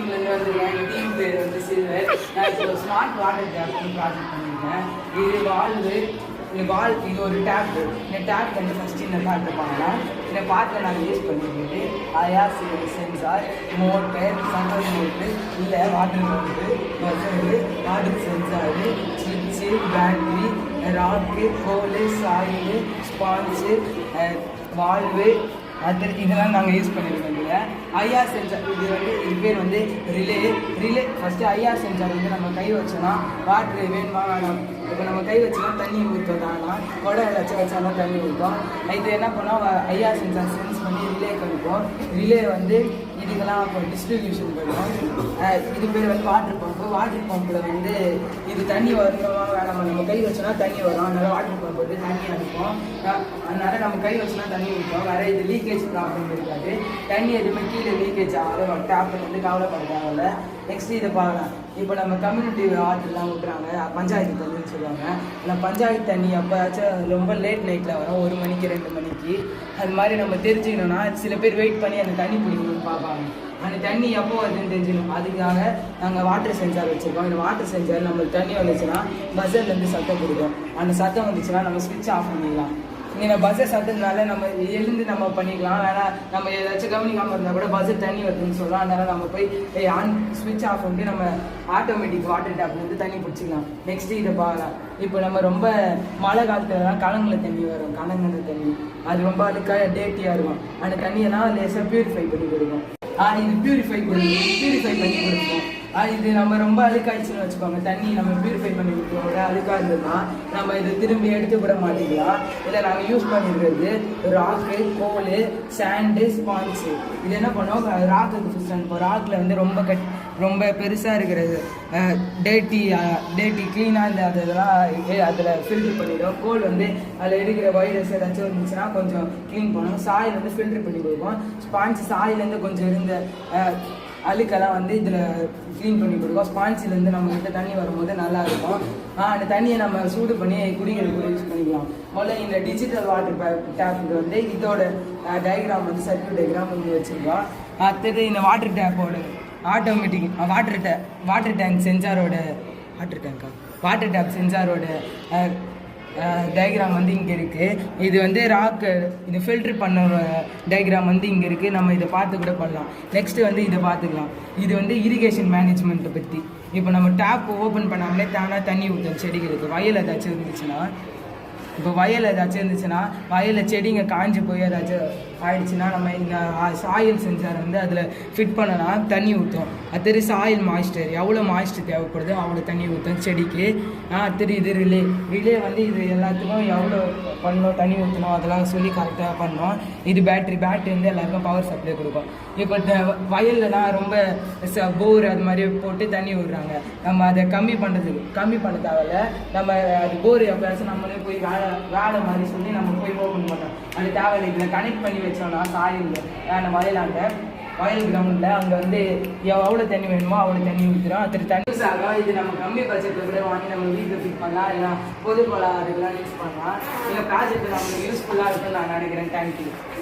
டீம்லேருந்து வந்துருக்கேன். எங்கள் டீம் பேர் வந்து சில்வர். நான் இப்போ ஸ்மார்ட் வாட்டர் டேப்னு ப்ராஜெக்ட் பண்ணியிருக்கேன். இது ஒரு டேப். இந்த டேப் வந்து ஃபஸ்ட்டு இந்த பார்த்து பார்க்கலாம். இந்த பார்ட்டில் நாங்கள் யூஸ் பண்ணிக்கிறது IR sensor, motor, servo motor, இல்லை வாட்டர் மோட்ரு, வாட்டர் சென்சாரு, ஸ்விட்சு, பேட்ரி, ராக்கு, கோலு, சாயிலு, ஸ்பான்ஸு, வால்வு, இதெல்லாம் நாங்கள் யூஸ் பண்ணியிருக்கோம். இதில் ஐஆர் சென்சார் இது பேர் வந்து ரிலே. ஃபஸ்ட்டு ஐஆர் சென்சார் வந்து நம்ம கை வச்சோன்னா வாட்ரு வேணுமா வேணாம். இப்போ நம்ம கை வச்சோன்னா தண்ணி ஊற்றோம் தானா, குடம் வச்சாலும் தண்ணி ஊற்றோம். இது என்ன பண்ணோம், ஐஆர் சென்சார் சென்ஸ் பண்ணி ரிலே கணிப்போம். ரிலே வந்து இதுக்கெல்லாம் இப்போ டிஸ்ட்ரிபியூஷன் பண்ணுவோம். இது பேர் வந்து வாட்டர் பம்பில் வந்து இது தண்ணி வரணுமா வேணாமா. நம்ம கை வச்சோன்னா தண்ணி வரும். அதனால் வாட்டர் பம்ப் வந்து தண்ணி அனுப்போம். அதனால் நம்ம கை வச்சோன்னா தண்ணி ஊற்றோம். வேறு இது லீக்கேஜ் ப்ராப்ளம் இருக்காது. தண்ணி எதுவுமே கீழே லீக்கேஜ் ஆகாது. டேப் வந்து கவலைப்பட தேவையில்ல. நெக்ஸ்ட் இதை பார்க்கலாம். இப்போ நம்ம கம்யூனிட்டி வாட்டர்லாம் விட்டுறாங்க, பஞ்சாயத்து தண்ணின்னு சொல்லுவாங்க. ஆனால் பஞ்சாயத்து தண்ணி அப்போயாச்சும் ரொம்ப லேட் நைட்டில் வரும், 1 மணிக்கு 2 மணிக்கு. அது மாதிரி நம்ம தெரிஞ்சுக்கணும்னா சில பேர் வெயிட் பண்ணி அந்த தண்ணி பிடிக்கணும்னு பார்ப்பாங்க. அந்த தண்ணி எப்போ வருதுன்னு தெரிஞ்சுக்கணும். அதுக்காக நாங்கள் வாட்டர் சென்சார் வச்சுருக்கோம். இந்த வாட்டர் சென்சார் நம்மளுக்கு தண்ணி வந்துச்சுன்னா பஸ்ஸர்லேருந்து சத்தம் கொடுக்கும். அந்த சத்தம் வந்துச்சுன்னா நம்ம ஸ்விட்ச் ஆஃப் பண்ணிடலாம். இங்கே பஸ்ஸர் சத்தத்தினால நம்ம எழுந்து நம்ம பண்ணிக்கலாம். வேணால் நம்ம ஏதாச்சும் கவனிக்காமல் இருந்தால் கூட பஸ்ஸர் தண்ணி வருதுன்னு சொல்லலாம். அதனால் நம்ம போய் ஸ்விட்ச் ஆஃப் பண்ணிட்டு நம்ம ஆட்டோமேட்டிக் வாட்டர் டேப்லேருந்து தண்ணி பிடிச்சிக்கலாம். நெக்ஸ்ட்டு இதை பார்க்கலாம். இப்போ நம்ம ரொம்ப மழை காலத்துலலாம் கலங்கில் தண்ணி வரும், கலங்கின தண்ணி அது ரொம்ப அதுக்காக டேட்டியாக இருக்கும். அந்த தண்ணியெல்லாம் லேசாக பியூரிஃபை பண்ணி கொடுக்கும். இது பியூரிஃபை பண்ணி கொடுக்கும். இது நம்ம ரொம்ப அழுக்காயிடுச்சுன்னு வச்சுக்கோங்க, தண்ணி நம்ம பியூரிஃபை பண்ணி கொடுக்குறோம். அழுக்காக இருந்ததுன்னா நம்ம இதை திரும்பி எடுத்து விட மாட்டேங்கிறோம். இதை நாங்கள் யூஸ் பண்ணிடுறது ராக்கு, கோலு, சாண்டு, ஸ்பான்ஸு. இது என்ன பண்ணோம், ராக்குக்கு ஃபஸ்ட் அனுப்போம். ராக்கில் வந்து ரொம்ப பெருசாக இருக்கிறது டேட்டி க்ளீனாக இந்த அதெல்லாம் அதில் ஃபில்ட்ரு பண்ணிவிடும். கோல் வந்து அதில் இருக்கிற வைரஸ் ஏதாச்சும் இருந்துச்சுன்னா கொஞ்சம் க்ளீன் பண்ணுவோம். சாயில் வந்து ஃபில்ட்ரு பண்ணி கொடுப்போம். ஸ்பான்ஸ் சாயிலேருந்து கொஞ்சம் இருந்த அழுக்கெல்லாம் வந்து இதில் க்ளீன் பண்ணி கொடுக்கும். ஸ்பான்ஸிலேருந்து நம்மகிட்ட தண்ணி வரும்போது நல்லாயிருக்கும். அந்த தண்ணியை நம்ம சூடு பண்ணி குடிக்கிறதுக்கு யூஸ் பண்ணிக்கலாம். முதல்ல இந்த டிஜிட்டல் வாட்டர் டேப்புக்கு வந்து இதோட டயக்ராம் வந்து சர்க்யூட் டயக்ராம் வந்து வச்சுருக்கோம். அடுத்தது இந்த வாட்டர் டேப்போட ஆட்டோமேட்டிக் வாட்டர் டேங்க் சென்சாரோட வாட்டர் டேப் சென்சாரோட டயக்ராம் வந்து இங்கே இருக்குது. இது வந்து ராக்கு இது ஃபில்ட்ரு பண்ண டயக்ராம் வந்து இங்கே இருக்குது. நம்ம இதை பார்த்து கூட பண்ணலாம். நெக்ஸ்ட்டு வந்து இதை பார்த்துக்கலாம். இது வந்து இரிகேஷன் மேனேஜ்மெண்ட்டை பற்றி. இப்போ நம்ம டேப் ஓப்பன் பண்ணாமலே தானாக தண்ணி ஊற்றும் செடிகளுக்கு. வயல் ஏதாச்சும் இருந்துச்சுன்னா வயலில் செடிங்க காஞ்சி போய் ஏதாச்சும் ஆயிடுச்சுன்னா நம்ம இந்த சாயில் சென்சார் வந்து அதில் ஃபிட் பண்ணலாம், தண்ணி ஊற்றும். அது சாயில் மாய்ஸ்டர் எவ்வளோ மாய்ஸ்டர் தேவைப்படுதோ அவ்வளோ தண்ணி ஊற்றும் செடிக்கு. இது ரிலே வந்து இது எல்லாத்துக்கும் எவ்வளோ பண்ணணும், தண்ணி ஊற்றணும் அதெல்லாம் சொல்லி கரெக்டாக பண்ணோம். இது பேட்ரி வந்து எல்லாருக்கும் பவர் சப்ளை கொடுக்கும். இப்போ வயல்லலாம் ரொம்ப போர் அது மாதிரி போட்டு தண்ணி விடுறாங்க. நம்ம அதை கம்மி பண்ண தேவையில்ல. நம்ம அது போர் எப்போயாச்சும் நம்மளே போய் வேலை மாதிரி சொல்லி நம்ம போய் ஓப்பன் பண்ணோம். அது தேவையில்லை. இதில் கனெக்ட் பண்ணி வச்சோம்னா சாயில் அந்த வயல் கிரவுண்டில் அங்கே வந்து எவ்வளோ தண்ணி வேணுமோ அவ்வளோ தண்ணி ஊற்றுறோம். அது தண்ணி ஆகும். இது நம்ம கம்மி பட்ஜெட்டில் கூட வாங்கி நம்ம வீட்டில் ஃபிட் பண்ணலாம், இல்லை பொதுப்பொருளாதாரத்துலாம் யூஸ் பண்ணலாம். இந்த ப்ராஜெக்ட் நம்மளுக்கு யூஸ்ஃபுல்லாக இருக்குன்னு நான் நினைக்கிறேன். தேங்க்யூ.